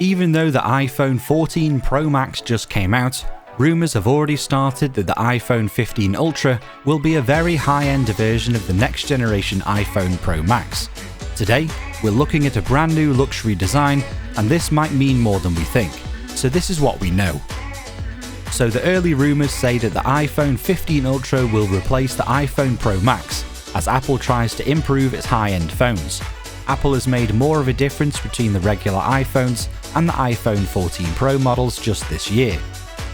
Even though the iPhone 14 Pro Max just came out, rumours have already started that the iPhone 15 Ultra will be a very high-end version of the next generation iPhone Pro Max. Today, we're looking at a brand new luxury design, and this might mean more than we think. So this is what we know. So the early rumours say that the iPhone 15 Ultra will replace the iPhone Pro Max, as Apple tries to improve its high-end phones. Apple has made more of a difference between the regular iPhones and the iPhone 14 Pro models just this year.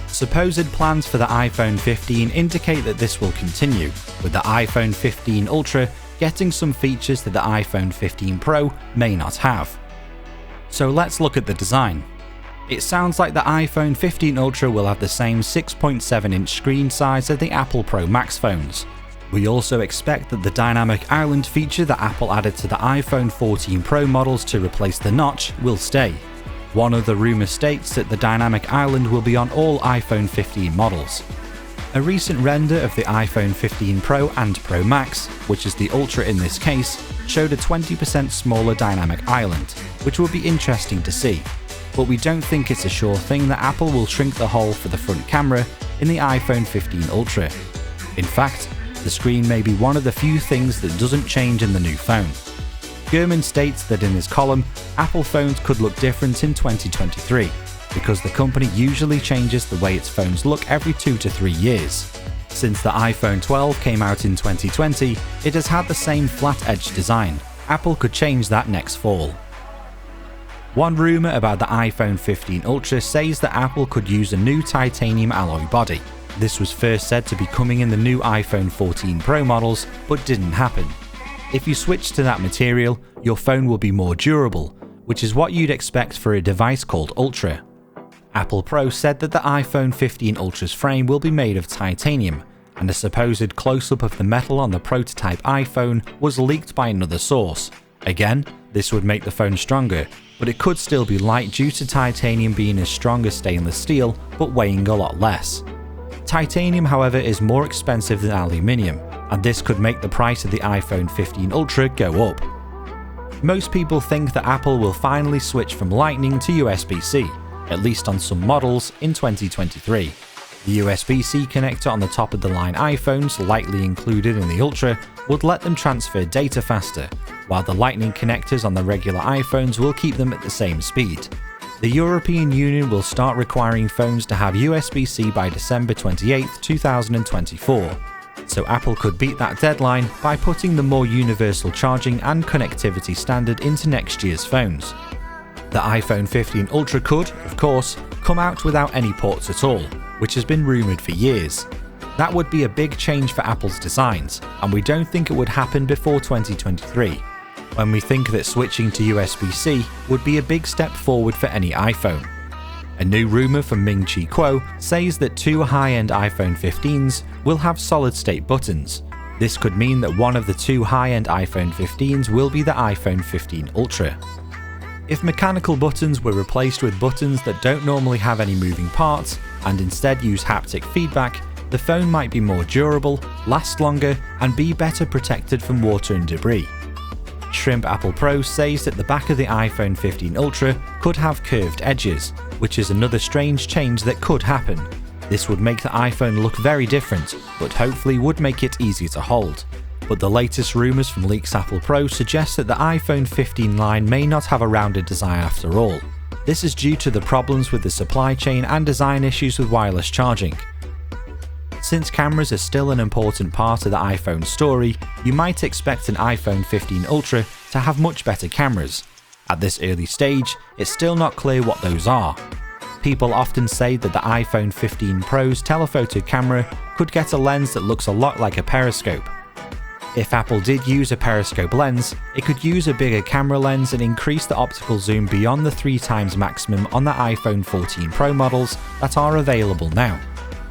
Supposed plans for the iPhone 15 indicate that this will continue, with the iPhone 15 Ultra getting some features that the iPhone 15 Pro may not have. So let's look at the design. It sounds like the iPhone 15 Ultra will have the same 6.7-inch screen size as the Apple Pro Max phones. We also expect that the dynamic island feature that Apple added to the iPhone 14 Pro models to replace the notch will stay. One other rumour states that the dynamic island will be on all iPhone 15 models. A recent render of the iPhone 15 Pro and Pro Max, which is the Ultra in this case, showed a 20% smaller dynamic island, which will be interesting to see. But we don't think it's a sure thing that Apple will shrink the hole for the front camera in the iPhone 15 Ultra. In fact, the screen may be one of the few things that doesn't change in the new phone. Gurman states that in his column, Apple phones could look different in 2023, because the company usually changes the way its phones look every 2 to 3 years. Since the iPhone 12 came out in 2020, it has had the same flat-edge design. Apple could change that next fall. One rumour about the iPhone 15 Ultra says that Apple could use a new titanium alloy body. This was first said to be coming in the new iPhone 14 Pro models, but didn't happen. If you switch to that material, your phone will be more durable, which is what you'd expect for a device called Ultra. Apple Pro said that the iPhone 15 Ultra's frame will be made of titanium, and a supposed close-up of the metal on the prototype iPhone was leaked by another source. Again, this would make the phone stronger, but it could still be light due to titanium being as strong as stainless steel, but weighing a lot less. Titanium, however, is more expensive than aluminium, and this could make the price of the iPhone 15 Ultra go up. Most people think that Apple will finally switch from Lightning to USB-C, at least on some models, in 2023. The USB-C connector on the top-of-the-line iPhones, lightly included in the Ultra, would let them transfer data faster, while the Lightning connectors on the regular iPhones will keep them at the same speed. The European Union will start requiring phones to have USB-C by December 28, 2024, so Apple could beat that deadline by putting the more universal charging and connectivity standard into next year's phones. The iPhone 15 Ultra could, of course, come out without any ports at all, which has been rumoured for years. That would be a big change for Apple's designs, and we don't think it would happen before 2023. When we think that switching to USB-C would be a big step forward for any iPhone. A new rumour from Ming-Chi Kuo says that 2 high-end iPhone 15s will have solid-state buttons. This could mean that one of the 2 high-end iPhone 15s will be the iPhone 15 Ultra. If mechanical buttons were replaced with buttons that don't normally have any moving parts and instead use haptic feedback, the phone might be more durable, last longer, and be better protected from water and debris. Shrimp Apple Pro says that the back of the iPhone 15 Ultra could have curved edges, which is another strange change that could happen. This would make the iPhone look very different, but hopefully would make it easier to hold. But the latest rumours from Leaks Apple Pro suggest that the iPhone 15 line may not have a rounded design after all. This is due to the problems with the supply chain and design issues with wireless charging. Since cameras are still an important part of the iPhone story, you might expect an iPhone 15 Ultra to have much better cameras. At this early stage, it's still not clear what those are. People often say that the iPhone 15 Pro's telephoto camera could get a lens that looks a lot like a periscope. If Apple did use a periscope lens, it could use a bigger camera lens and increase the optical zoom beyond the 3x maximum on the iPhone 14 Pro models that are available now.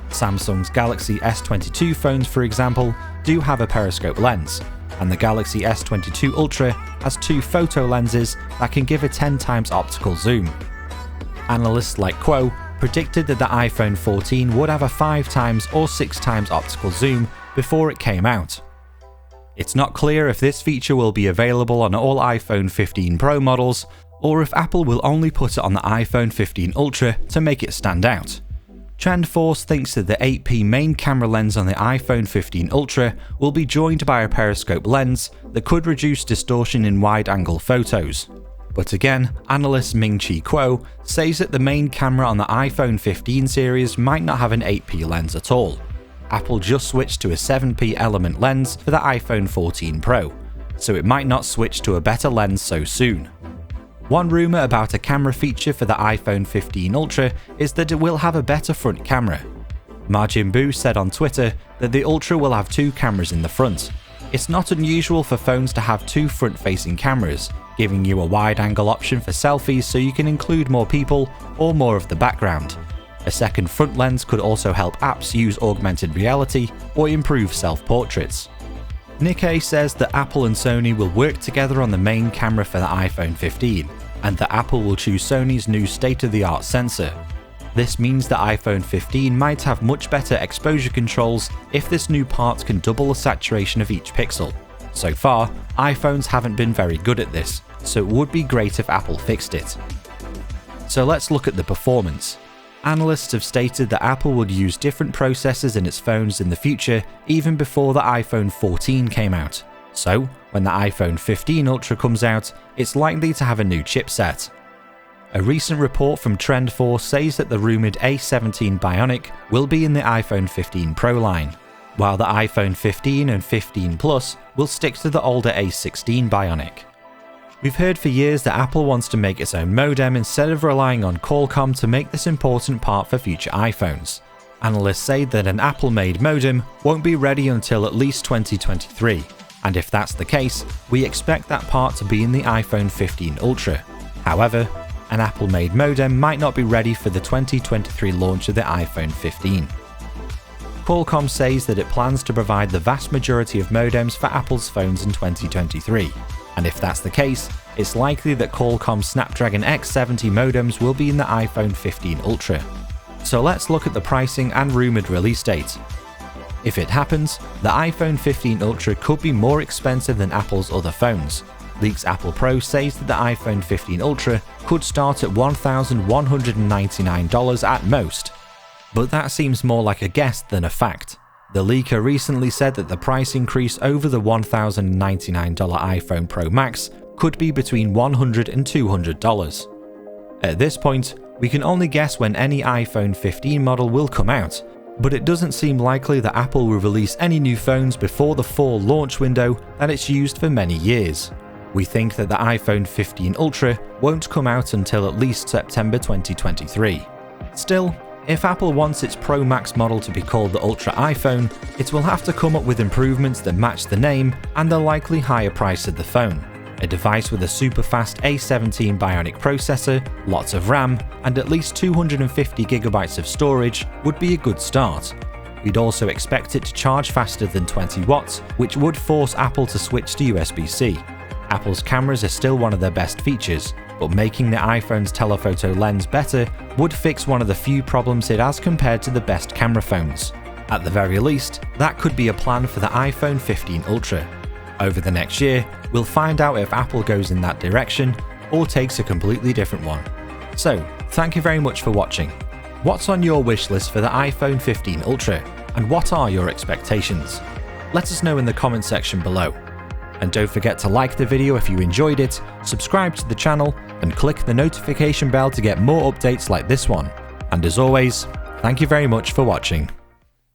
Samsung's Galaxy S22 phones, for example, do have a periscope lens, and the Galaxy S22 Ultra has 2 photo lenses that can give a 10x optical zoom. Analysts like Kuo predicted that the iPhone 14 would have a 5x or 6x optical zoom before it came out. It's not clear if this feature will be available on all iPhone 15 Pro models, or if Apple will only put it on the iPhone 15 Ultra to make it stand out. TrendForce thinks that the 8P main camera lens on the iPhone 15 Ultra will be joined by a periscope lens that could reduce distortion in wide-angle photos. But again, analyst Ming-Chi Kuo says that the main camera on the iPhone 15 series might not have an 8P lens at all. Apple just switched to a 7P element lens for the iPhone 14 Pro, so it might not switch to a better lens so soon. One rumour about a camera feature for the iPhone 15 Ultra is that it will have a better front camera. Majin Buu said on Twitter that the Ultra will have two cameras in the front. It's not unusual for phones to have two front-facing cameras, giving you a wide-angle option for selfies so you can include more people or more of the background. A second front lens could also help apps use augmented reality or improve self-portraits. Nikkei says that Apple and Sony will work together on the main camera for the iPhone 15, and that Apple will choose Sony's new state-of-the-art sensor. This means the iPhone 15 might have much better exposure controls if this new part can double the saturation of each pixel. So far, iPhones haven't been very good at this, so it would be great if Apple fixed it. So let's look at the performance. Analysts have stated that Apple would use different processors in its phones in the future, even before the iPhone 14 came out. So, when the iPhone 15 Ultra comes out, it's likely to have a new chipset. A recent report from TrendForce says that the rumoured A17 Bionic will be in the iPhone 15 Pro line, while the iPhone 15 and 15 Plus will stick to the older A16 Bionic. We've heard for years that Apple wants to make its own modem instead of relying on Qualcomm to make this important part for future iPhones. Analysts say that an Apple-made modem won't be ready until at least 2023, and if that's the case, we expect that part to be in the iPhone 15 Ultra. However, an Apple-made modem might not be ready for the 2023 launch of the iPhone 15. Qualcomm says that it plans to provide the vast majority of modems for Apple's phones in 2023. And if that's the case, it's likely that Qualcomm's Snapdragon X70 modems will be in the iPhone 15 Ultra. So let's look at the pricing and rumoured release date. If it happens, the iPhone 15 Ultra could be more expensive than Apple's other phones. Leaks Apple Pro says that the iPhone 15 Ultra could start at $1,199 at most. But that seems more like a guess than a fact. The leaker recently said that the price increase over the $1,099 iPhone Pro Max could be between $100 and $200. At this point, we can only guess when any iPhone 15 model will come out, but it doesn't seem likely that Apple will release any new phones before the fall launch window that it's used for many years. We think that the iPhone 15 Ultra won't come out until at least September 2023. Still, if Apple wants its Pro Max model to be called the Ultra iPhone, it will have to come up with improvements that match the name and the likely higher price of the phone. A device with a super fast A17 Bionic processor, lots of RAM, and at least 250GB of storage would be a good start. We'd also expect it to charge faster than 20 watts, which would force Apple to switch to USB-C. Apple's cameras are still one of their best features, but making the iPhone's telephoto lens better would fix one of the few problems it has compared to the best camera phones. At the very least, that could be a plan for the iPhone 15 Ultra. Over the next year, we'll find out if Apple goes in that direction or takes a completely different one. So, thank you very much for watching. What's on your wish list for the iPhone 15 Ultra, and what are your expectations? Let us know in the comment section below. And don't forget to like the video if you enjoyed it, subscribe to the channel, and click the notification bell to get more updates like this one. And as always, thank you very much for watching.